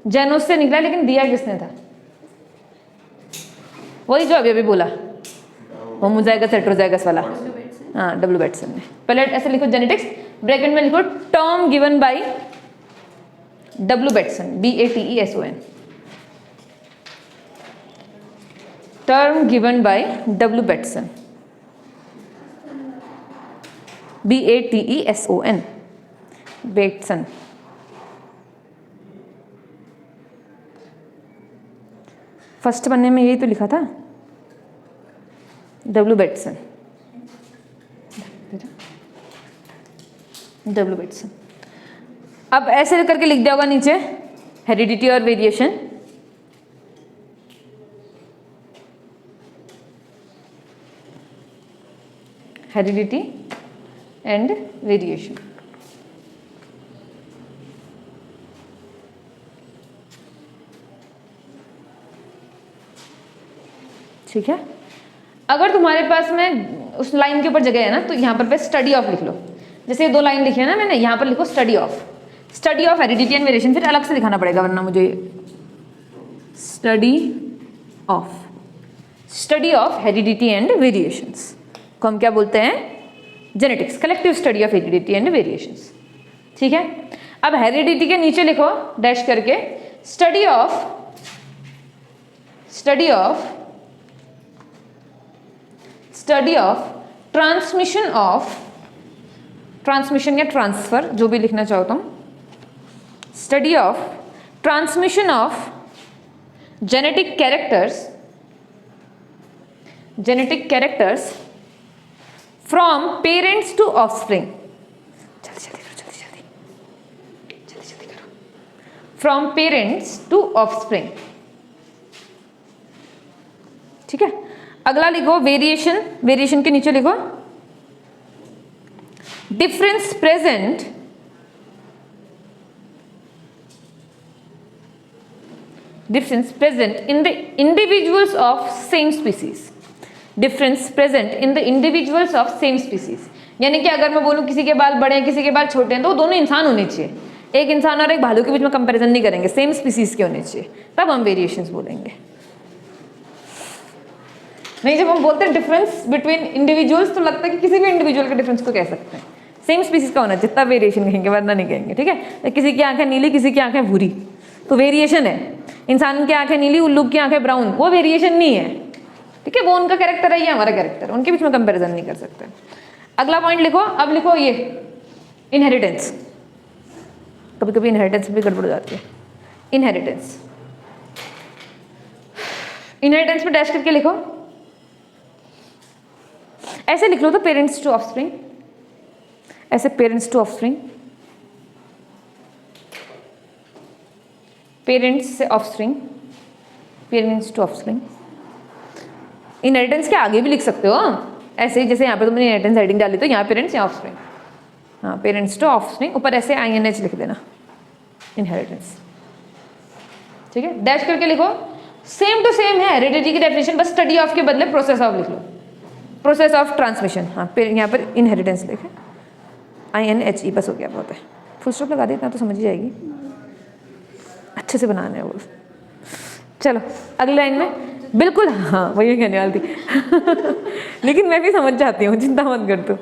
जेनोस से निकला, लेकिन दिया किसने था, वही जो अभी बोला, होमोजाइगस हेट्रोजाइगस वाला, हाँ, डब्ल्यू बेटसन ने। पहले ऐसे लिखो जेनेटिक्स, ब्रैकेट में लिखो term given by W Bateson, BATESON, term given by W. Bettson, BATESON, Bettson। First पन्ने में यही तो लिखा था, W. Bettson, W. Bettson। अब ऐसे करके लिख दिया होगा नीचे, हेरिडिटी और वेरिएशन, हेरिडिटी एंड वेरिएशन, ठीक है। अगर तुम्हारे पास में उस लाइन के ऊपर जगह है ना, तो यहाँ पर स्टडी ऑफ लिख लो, जैसे 2 लाइन लिखी है ना मैंने, यहाँ पर लिखो study of heredity and variation, फिर अलग से दिखाना पड़ेगा वरना मुझे, study of heredity and variations को हम क्या बोलते हैं, genetics, collective study of heredity and variations, ठीक है। अब हेरिडिटी के नीचे लिखो डैश करके, स्टडी ऑफ ट्रांसमिशन या ट्रांसफर, जो भी लिखना चाहो तुम, study of transmission of genetic characters from parents to offspring, जल्दी करो, फ्रॉम पेरेंट्स टू ऑफस्प्रिंग, ठीक है। अगला लिखो वेरिएशन के नीचे लिखो difference present in the individuals of same species, यानी कि अगर मैं बोलूं किसी के बाल बड़े हैं किसी के बाल छोटे हैं, तो दोनों इंसान होने चाहिए, एक इंसान और एक भालू के बीच में कंपैरिजन नहीं करेंगे, सेम स्पीसीज के होने चाहिए, तब हम वेरिएशंस बोलेंगे। नहीं, जब हम बोलते हैं डिफरेंस बिटवीन इंडिविजुअल्स, तो लगता है कि किसी भी इंडिविजुअल के डिफरेंस को कह सकते हैं, सेम स्पीसीज का होना चाहिए, तब वेरिएशन कहेंगे, वरना नहीं कहेंगे, ठीक है। किसी की आंखें नीली किसी की आंखें भूरी, तो वेरिएशन है। इंसान की आंखें नीली, उल्लू की आंखें ब्राउन, वो वेरिएशन नहीं है, ठीक है, वो उनका कैरेक्टर है, ये हमारा कैरेक्टर, उनके बीच में कंपैरिजन नहीं कर सकते। अगला पॉइंट लिखो, अब लिखो ये इनहेरिटेंस, कभी कभी इनहेरिटेंस भी गड़बड़ हो जाती है। इनहेरिटेंस इनहेरिटेंस में डैश करके लिखो, ऐसे लिख लो तो पेरेंट्स टू ऑफस्प्रिंग, ऐसे पेरेंट्स टू ऑफस्प्रिंग, पेरेंट्स से offspring, parents to offspring. Inheritance के आगे भी लिख सकते हो ऐसे ही, जैसे यहाँ पे तुमने इनहेरिटेंस हेडिंग डाली तो यहाँ पेरेंट्स, यहाँ ऑफस्प्रिंग। हाँ, पेरेंट्स टू ऑफस्प्रिंग, ऊपर ऐसे INH लिख देना, इनहेरिटेंस। ठीक है, डैश करके लिखो, सेम टू सेम है हेरिडिटी की डेफिनेशन, बस स्टडी ऑफ के बदले प्रोसेस ऑफ लिख लो, प्रोसेस ऑफ ट्रांसमिशन। हाँ, यहाँ पर इनहेरिटेंस लिखे, INHE, बस हो गया, बहुत है। फुल स्टॉप लगा दी, इतना तो समझ ही जाएगी, अच्छे से बनाना है वो। चलो अगली लाइन में, बिल्कुल हाँ वही कहने वाली थी लेकिन मैं भी समझ जाती हूँ, चिंता मत कर तू।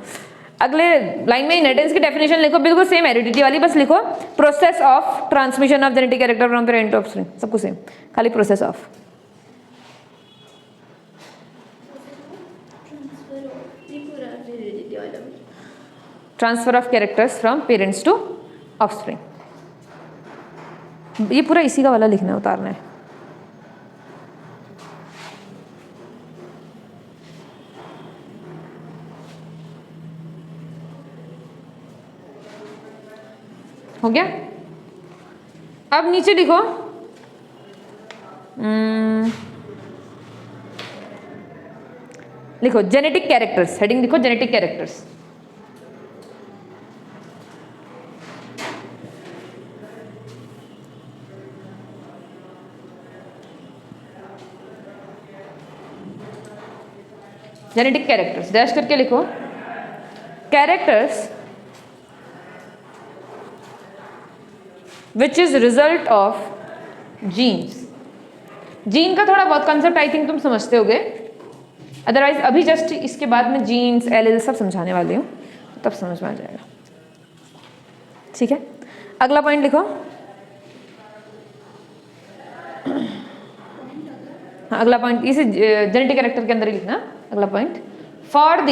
अगले लाइन में इनहेरिटेंस की डेफिनेशन लिखो, बिल्कुल सेम हेरिडिटी वाली, बस लिखो process of transmission of genetic character from parent to offspring, सब कुछ सेम, खाली process of. Transfer of characters from parents to offspring, ये पूरा इसी का वाला लिखना है, उतारना है। हो गया। अब नीचे लिखो लिखो जेनेटिक कैरेक्टर्स, हेडिंग लिखो genetic characters. Genetic characters dash करके लिखो, characters which is result of genes. Gene का थोड़ा बहुत कंसेप्ट आई थिंक तुम समझते होगे, अदरवाइज अभी जस्ट इसके बाद में जीन्स एलील सब समझाने वाली हूँ, तब समझ में आ जाएगा। ठीक है, अगला पॉइंट लिखो। हाँ, अगला पॉइंट इसे जेनेटिक कैरेक्टर के अंदर ही लिखना। अगला point, for the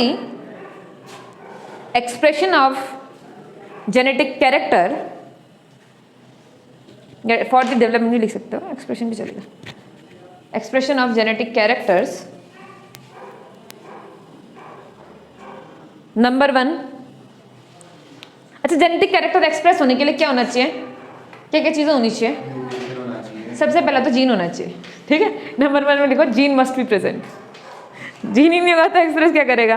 expression of genetic character, for the development भी लिख सकते हो, एक्सप्रेशन भी चलेगा। Expression of genetic characters, number 1। अच्छा, जेनेटिक कैरेक्टर एक्सप्रेस होने के लिए क्या होना चाहिए, क्या क्या चीजें होनी चाहिए? सबसे पहला तो जीन होना चाहिए। ठीक है, नंबर 1 में लिखो gene must be present. Gene ही नहीं होगा तो एक्सप्रेस क्या करेगा?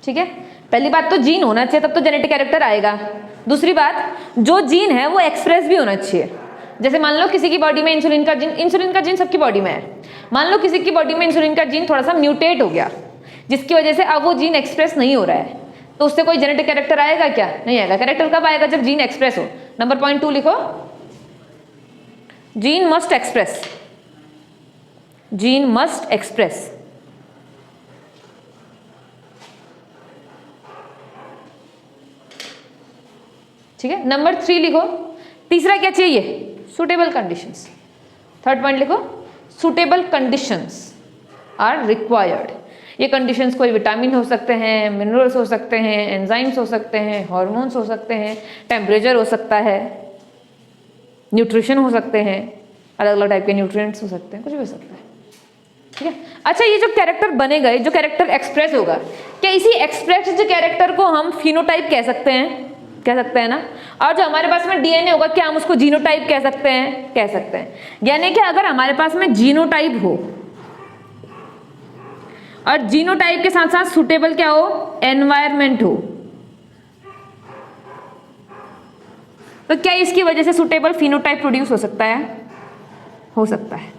ठीक है, पहली बात तो जीन होना चाहिए, तब तो जेनेटिक कैरेक्टर आएगा। दूसरी बात, जो जीन है वो एक्सप्रेस भी होना चाहिए। जैसे मान लो किसी की बॉडी में इंसुलिन का जीन सबकी बॉडी में है, मान लो किसी की बॉडी में इंसुलिन का जीन थोड़ा सा म्यूटेट हो गया, जिसकी वजह से अब वो जीन एक्सप्रेस नहीं हो रहा है, तो उससे कोई जेनेटिक कैरेक्टर आएगा क्या? नहीं आएगा। कैरेक्टर कब आएगा? जब जीन एक्सप्रेस हो। नंबर पॉइंट 2 लिखो, gene must express, gene must express. ठीक है, नंबर 3 लिखो, तीसरा क्या चाहिए? Suitable conditions. थर्ड पॉइंट लिखो, सुटेबल कंडीशंस आर रिक्वायर्ड। ये कंडीशंस कोई विटामिन हो सकते हैं, मिनरल्स हो सकते हैं, एंजाइम्स हो सकते हैं, हार्मोन्स हो सकते हैं, टेम्परेचर हो सकता है, न्यूट्रिशन हो सकते हैं, अलग अलग टाइप के न्यूट्रिएंट्स हो सकते हैं, कुछ भी हो सकता है। ठीक है, अच्छा, ये जो कैरेक्टर बनेगा, जो कैरेक्टर एक्सप्रेस होगा, क्या इसी एक्सप्रेस्ड कैरेक्टर को हम फिनोटाइप कह सकते हैं? कह सकते हैं ना। और जो हमारे पास में डीएनए होगा, क्या हम उसको जीनोटाइप कह सकते हैं? कह सकते हैं। यानी कि अगर हमारे पास में जीनोटाइप हो और जीनोटाइप के साथ साथ सुटेबल क्या हो? एनवायरमेंट हो, तो क्या इसकी वजह से सुटेबल फिनोटाइप प्रोड्यूस हो सकता है? हो सकता है।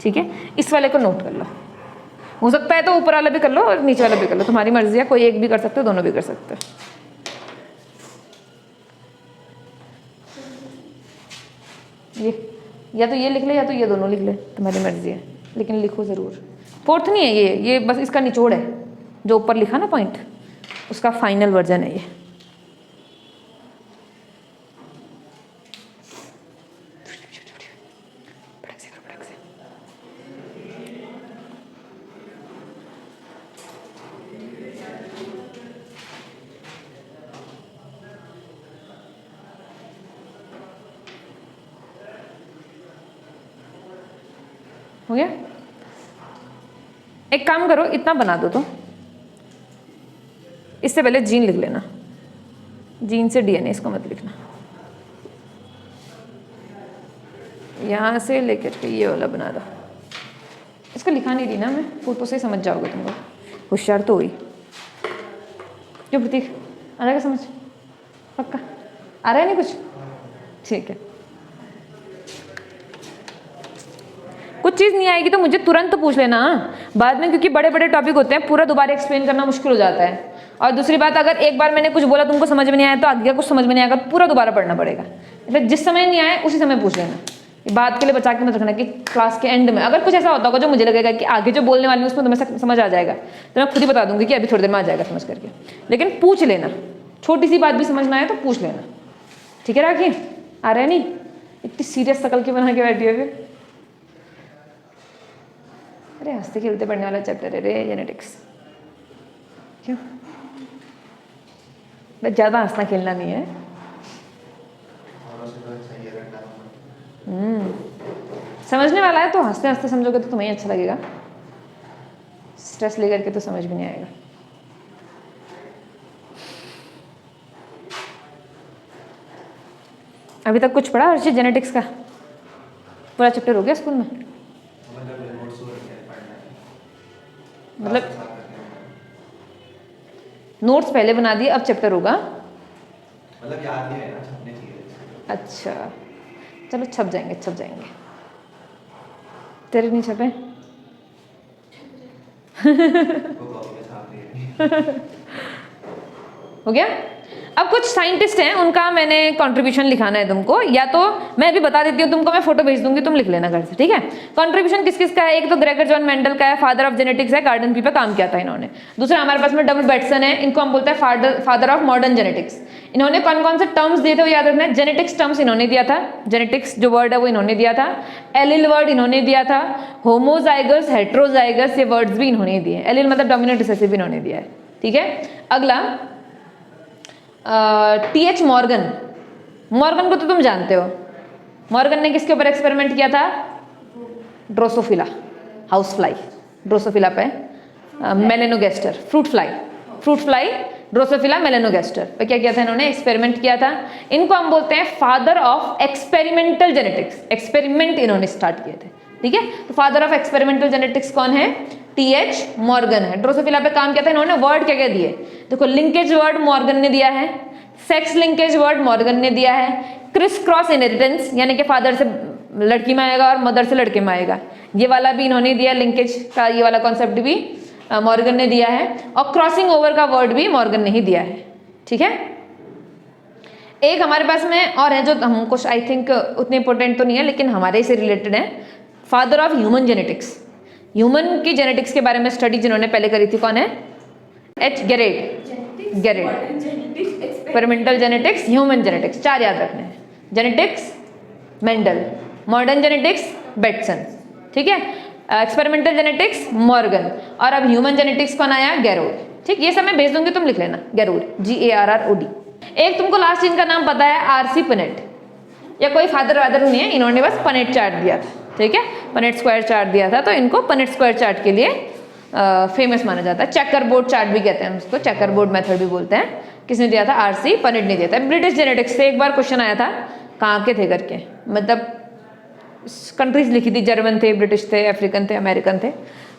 ठीक है, इस वाले को नोट कर लो। हो सकता है तो ऊपर वाला भी कर लो और नीचे वाला भी कर लो, तुम्हारी मर्जी है, कोई एक भी कर सकते हो, दोनों भी कर सकते हो। ये या तो ये लिख ले या तो ये दोनों लिख ले, तुम्हारी मर्जी है, लेकिन लिखो जरूर। फोर्थ नहीं है ये बस इसका निचोड़ है, जो ऊपर लिखा ना पॉइंट, उसका फाइनल वर्जन है ये। हो गया। एक काम करो, इतना बना दो तो इससे पहले जीन लिख लेना, जीन से डीएनए, इसको मत लिखना। यहाँ से लेकर के ये वाला बना दो। इसको लिखा नहीं रही ना मैं, फोटो से ही समझ जाओगे तुम लोग, होशियार तो हुई। क्यों प्रतीक, आ जाएगा समझ? पक्का आ रहा है? नहीं कुछ? ठीक है। कुछ चीज़ नहीं आएगी तो मुझे तुरंत पूछ लेना बाद में, क्योंकि बड़े बड़े टॉपिक होते हैं, पूरा दोबारा एक्सप्लेन करना मुश्किल हो जाता है। और दूसरी बात, अगर एक बार मैंने कुछ बोला तुमको समझ में नहीं आया तो आगे कुछ समझ में नहीं आएगा, पूरा दोबारा पढ़ना पड़ेगा। मतलब जिस समय नहीं आया उसी समय पूछ लेना। ये बात के लिए बचा के मत रखना कि क्लास के एंड में अगर कुछ ऐसा होता होगा जो मुझे लगेगा कि आगे जो बोलने वाली हूँ उसमें तुम्हें समझ आ जाएगा तो मैं खुद ही बता दूंगी कि अभी थोड़ी देर में आ जाएगा समझ करके। लेकिन पूछ लेना, छोटी सी बात भी समझ में आए तो पूछ लेना, ठीक है? राखी आ रहा है? नहीं इतनी सीरियस शकल की बना के बैठी है फिर। अरे हंसते खेलते पढ़ने वाला चैप्टर है रे जेनेटिक्स। क्यों? बस ज़्यादा हंसना खेलना नहीं है। समझने वाला है तो हंसते हंसते समझोगे तो तुम्हें अच्छा लगेगा, स्ट्रेस लेकर के तो समझ भी नहीं आएगा। अभी तक कुछ पढ़ा हर्षित जेनेटिक्स का? पूरा चैप्टर हो गया स्कूल में? मतलब नोट्स पहले बना दिए, अब चैप्टर होगा? मतलब याद नहीं है ना, छपने चाहिए। अच्छा चलो छप जाएंगे, छप जाएंगे। तेरे नहीं छपे? हो गया। अब कुछ साइंटिस्ट हैं, उनका मैंने कंट्रीब्यूशन लिखाना है तुमको, या तो मैं अभी बता देती हूँ तुमको, मैं फोटो भेज दूंगी, तुम लिख लेना घर से, ठीक है? कंट्रीब्यूशन किस किस का है? एक तो ग्रेगर जॉन मेंडल का है, फादर ऑफ जेनेटिक्स है, गार्डन पी पे काम किया था इन्होंने। दूसरा हमारे पास में डब्ल्यू बेटसन है, इनको हम बोलते हैं फादर ऑफ मॉडर्न जेनेटिक्स। इन्होंने कौन कौन से टर्म्स दिए थे वो याद रखना है। जेनेटिक्स टर्म्स इन्होंने दिया था, जेनेटिक्स जो वर्ड है वो इन्होंने दिया था। एलिल वर्ड इन्होंने दिया था। होमोजाइगस, हेट्रोजाइगस, ये वर्ड्स भी इन्होंने दिए। एलिल मतलब डोमिनेंट रिसेसिव इन्होंने दिया है, ठीक है? अगला टीएच मॉर्गन। मॉर्गन को तो तुम जानते हो। मॉर्गन ने किसके ऊपर एक्सपेरिमेंट किया था? ड्रोसोफिला, हाउस फ्लाई, ड्रोसोफिला पे। Melanogaster, fruit fly, Drosophila melanogaster पे क्या किया था इन्होंने? एक्सपेरिमेंट किया था। इनको हम बोलते हैं father of experimental genetics. Experiment इन्होंने स्टार्ट किए थे, ठीक है? तो फादर ऑफ एक्सपेरिमेंटल जेनेटिक्स कौन है? टीएच मॉर्गन है। ड्रोसोफिला पे काम किया था इन्होंने। वर्ड क्या क्या दिए देखो, लिंकेज वर्ड मॉर्गन ने दिया है, सेक्स लिंकेज वर्ड मॉर्गन ने दिया है, क्रिस क्रॉस इनहेरिटेंस यानी कि फादर से लड़की में आएगा और मदर से लड़के में आएगा, ये वाला भी इन्होंने दिया, लिंकेज का ये वाला कॉन्सेप्ट भी मॉर्गन ने दिया है, और क्रॉसिंग ओवर का वर्ड भी मॉर्गन ने ही दिया है, ठीक है? एक हमारे पास में और है जो हमको आई थिंक उतने इंपॉर्टेंट तो नहीं है लेकिन हमारे से रिलेटेड है, father of human genetics. Human की जेनेटिक्स के बारे में स्टडी जिन्होंने पहले करी थी कौन है? H Garrett. Experimental genetics, human genetics, चार याद रखने हैं। Genetics Mendel, modern genetics Bateson, ठीक है? एक्सपेरिमेंटल जेनेटिक्स मॉर्गन, और अब ह्यूमन जेनेटिक्स कौन आया? गैरोड, ठीक? ये सब मैं भेज दूंगी, तुम लिख लेना गैरोड, GARROD। एक तुमको लास्ट इनका नाम पता है, RC पनेट। या कोई फादर वादर नहीं है, इन्होंने बस पनेट चार्ट दिया था, ठीक है? पनेट स्क्वायर चार्ट दिया था, तो इनको पनेट स्क्वायर चार्ट के लिए फेमस माना जाता है। चेकर बोर्ड चार्ट भी कहते हैं उसको, चेकर बोर्ड मेथड भी बोलते हैं। किसने दिया था? RC पनेट ने दिया था। ब्रिटिश जेनेटिक्स से एक बार क्वेश्चन आया था, कहाँ के थे करके, मतलब कंट्रीज लिखी थी, जर्मन थे, ब्रिटिश थे, अफ्रीकन थे, अमेरिकन थे,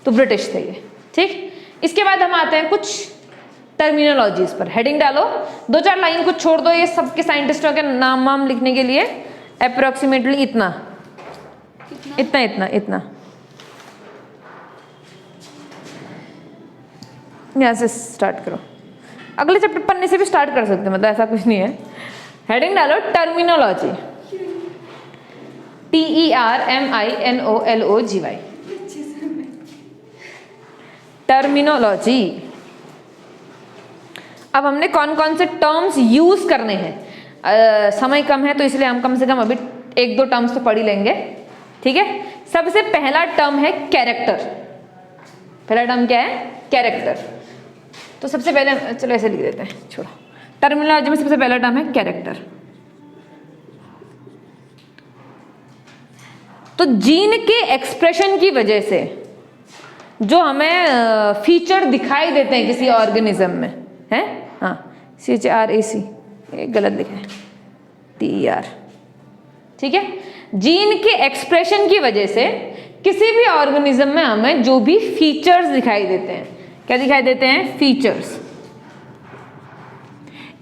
तो ब्रिटिश थे ये, ठीक? इसके बाद हम आते हैं कुछ टर्मिनोलॉजीज पर। हेडिंग डालो, दो चार लाइन कुछ छोड़ दो, ये सबके साइंटिस्टों के नाम वाम लिखने के लिए अप्रोक्सीमेटली इतना इतना इतना इतना यहाँ से स्टार्ट करो। अगले चैप्टर पढ़ने से भी स्टार्ट कर सकते हो, मतलब ऐसा कुछ नहीं है। हेडिंग डालो टर्मिनोलॉजी, TERMINOLOGY, टर्मिनोलॉजी। अब हमने कौन कौन से टर्म्स यूज करने हैं, समय कम है तो इसलिए हम कम से कम अभी एक दो टर्म्स तो पढ़ ही लेंगे, ठीक है? सबसे पहला टर्म है कैरेक्टर। पहला टर्म क्या है? कैरेक्टर। तो सबसे पहले चलो ऐसे लिख देते हैं, छोड़ो। टर्मिनोलॉजी में सबसे पहला टर्म है कैरेक्टर। तो जीन के एक्सप्रेशन की वजह से जो हमें फीचर दिखाई देते हैं किसी ऑर्गेनिज्म में, है, हाँ, CHRAC, ये गलत लिखा है, TER, ठीक है। जीन के एक्सप्रेशन की वजह से किसी भी ऑर्गेनिज्म में हमें जो भी फीचर्स दिखाई देते हैं, क्या दिखाई देते हैं? फीचर्स।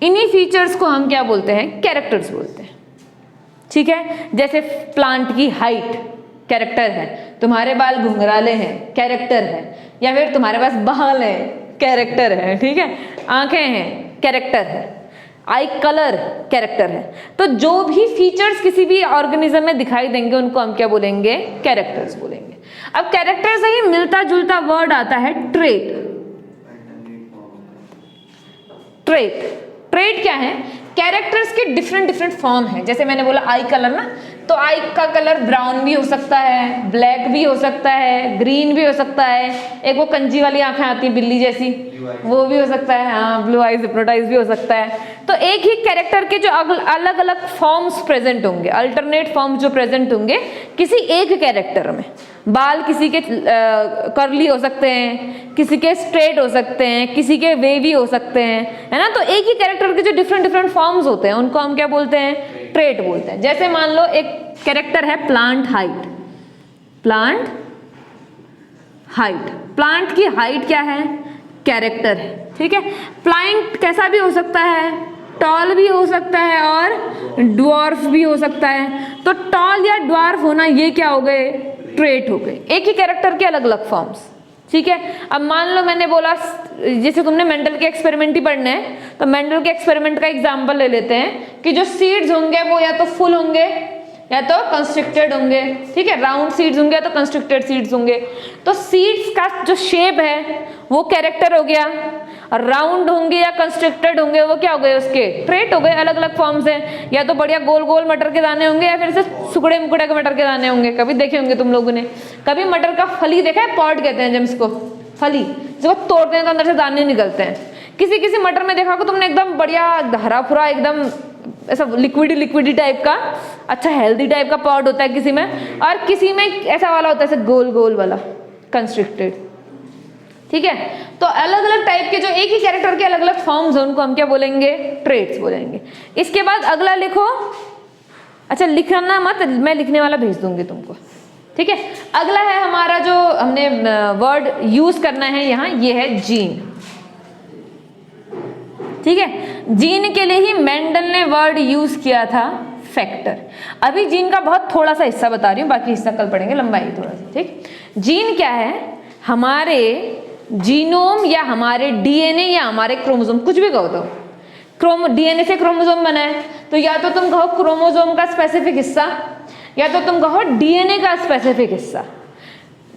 इन्हीं फीचर्स को हम क्या बोलते हैं? कैरेक्टर्स बोलते हैं, ठीक है। जैसे प्लांट की हाइट कैरेक्टर है, तुम्हारे बाल घुंघराले हैं कैरेक्टर है, या फिर तुम्हारे पास बाल है कैरेक्टर है, ठीक है, आंखें हैं कैरेक्टर है, आई कलर कैरेक्टर है। तो जो भी फीचर्स किसी भी ऑर्गेनिज्म में दिखाई देंगे उनको हम क्या बोलेंगे? कैरेक्टर्स बोलेंगे। अब कैरेक्टर से ही मिलता जुलता वर्ड आता है ट्रेट। ट्रेट, ट्रेट क्या है? कैरेक्टर्स के डिफरेंट फॉर्म है। जैसे मैंने बोला आई कलर ना, तो आई का कलर ब्राउन भी हो सकता है, ब्लैक भी हो सकता है, ग्रीन भी हो सकता है, एक वो कंजी वाली आंखें आती है बिल्ली जैसी, वो भी हो सकता है, हाँ, ब्लू आइज हिप्नोटाइज भी हो सकता है। तो एक ही कैरेक्टर के जो अलग अलग फॉर्म्स प्रेजेंट होंगे, अल्टरनेट फॉर्म्स जो प्रेजेंट होंगे किसी एक कैरेक्टर में। बाल किसी के कर्ली हो सकते हैं, किसी के स्ट्रेट हो सकते हैं, किसी के वेवी हो सकते हैं, है ना। तो एक ही कैरेक्टर के जो डिफरेंट फॉर्म्स होते हैं उनको हम क्या बोलते हैं? ट्रेट बोलते हैं। जैसे मान लो एक कैरेक्टर है plant height. Plant height, plant की हाइट क्या है? कैरेक्टर है, ठीक है। प्लांट कैसा भी हो सकता है, टॉल भी हो सकता है और ड्वार्फ भी हो सकता है। तो टॉल या ड्वार्फ होना ये क्या हो गए? ट्रेट हो गए, एक ही कैरेक्टर के अलग अलग फॉर्म्स, ठीक है। अब मान लो मैंने बोला, जैसे तुमने मेंडल के एक्सपेरिमेंट ही पढ़ने हैं, तो मेंडल के एक्सपेरिमेंट का एग्जांपल ले लेते हैं कि जो सीड्स होंगे वो या तो फुल होंगे या तो कंस्ट्रिक्टेड होंगे, ठीक है। राउंड सीड्स होंगे या तो कंस्ट्रिक्टेड सीड्स होंगे। तो सीड्स का जो शेप है वो कैरेक्टर हो गया, और राउंड होंगे या कंस्ट्रिक्टेड होंगे वो क्या हो गए? उसके ट्रेट हो गए। अलग अलग फॉर्म्स हैं, या तो बढ़िया गोल गोल मटर के दाने होंगे या फिर से सुकड़े मुकड़े के मटर के दाने होंगे। कभी देखे होंगे तुम लोगों ने, कभी मटर का फली देखा है? पॉड कहते हैं जब इसको, फली, जिसको तोड़ते हैं तो अंदर से दाने निकलते हैं। किसी किसी मटर में देखा को तुमने एकदम बढ़िया हरा फुरा एकदम ऐसा लिक्विडी टाइप का, अच्छा हेल्दी टाइप का पॉड होता है किसी में, और किसी में ऐसा वाला होता है ऐसे गोल गोल वाला कंस्ट्रिक्टेड, ठीक है। तो अलग अलग टाइप के जो एक ही कैरेक्टर के अलग अलग फॉर्म्स हैं उनको हम क्या बोलेंगे? ट्रेट्स बोलेंगे। इसके बाद अगला लिखो, अच्छा लिखना मत, मैं लिखने वाला भेज दूंगी तुमको, ठीक है। अगला है हमारा जो हमने वर्ड यूज करना है यहाँ, ये है जीन, ठीक है। जीन के लिए ही मेंडल ने वर्ड यूज किया था फैक्टर। अभी जीन का बहुत थोड़ा सा हिस्सा बता रही हूँ, बाकी हिस्सा कल पढ़ेंगे, लंबाई थोड़ा सा, ठीक। जीन क्या है? हमारे जीनोम या हमारे डीएनए या हमारे क्रोमोसोम, कुछ भी कहो तो। डीएनए से क्रोमोसोम बना है, तो या तो तुम कहो क्रोमोसोम का स्पेसिफिक हिस्सा, या तो तुम कहो डीएनए का स्पेसिफिक हिस्सा।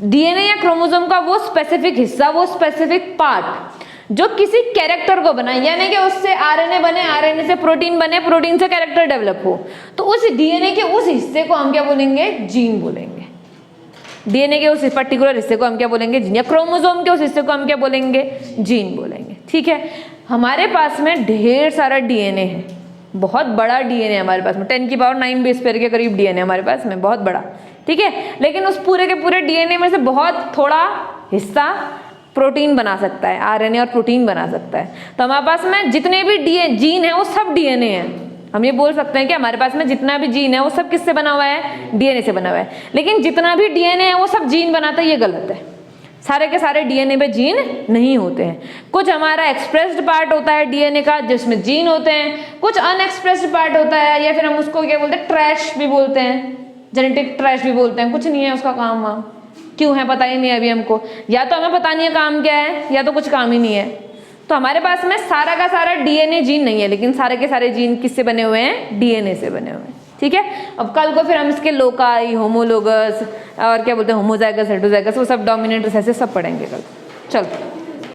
डीएनए या क्रोमोसोम का वो स्पेसिफिक हिस्सा, वो स्पेसिफिक पार्ट जो किसी कैरेक्टर को बनाए, यानी कि उससे आरएनए बने, आरएनए से प्रोटीन बने, प्रोटीन से कैरेक्टर डेवलप हो, तो उस डीएनए के उस हिस्से को हम क्या बोलेंगे? जीन बोलेंगे। डीएनए के उस पर्टिकुलर हिस्से को हम क्या बोलेंगे? जीन। या क्रोमोसोम के उस हिस्से को हम क्या बोलेंगे? जीन बोलेंगे, ठीक है। हमारे पास में ढेर सारा डीएनए है, बहुत बड़ा डीएनए हमारे पास में, 10⁹ बेस पेयर के करीब डीएनए हमारे पास में, बहुत बड़ा, ठीक है। लेकिन उस पूरे के पूरे डीएनए में से बहुत थोड़ा हिस्सा प्रोटीन बना सकता है, आरएनए और प्रोटीन बना सकता है। तो हमारे पास में जितने भी जीन है वो सब डीएनए है। हम ये बोल सकते हैं कि हमारे पास में जितना भी जीन है वो सब किससे बना हुआ है? डीएनए से बना हुआ है। लेकिन जितना भी डीएनए है वो सब जीन बनाता है, ये गलत है। सारे के सारे डीएनए में जीन नहीं होते हैं। कुछ हमारा एक्सप्रेस्ड पार्ट होता है डीएनए का जिसमें जीन होते हैं, कुछ अनएक्सप्रेस्ड पार्ट होता है, या फिर हम उसको क्या बोलते हैं? ट्रैश भी बोलते हैं, जेनेटिक ट्रैश भी बोलते हैं। कुछ नहीं है उसका काम, वहाँ क्यों है पता ही नहीं है अभी हमको, या तो हमें पता नहीं है काम क्या है, या तो कुछ काम ही नहीं है। तो हमारे पास में सारा का सारा डीएनए जीन नहीं है, लेकिन सारे के सारे जीन किससे बने हुए हैं? डीएनए से बने हुए हैं, ठीक है। अब कल को फिर हम इसके लोकाई, होमोलोगस और क्या बोलते हैं होमोजाइगस, हेटेरोजाइगस, वो सब डोमिनेंट रिसेसिव सब पढ़ेंगे कल। चलो।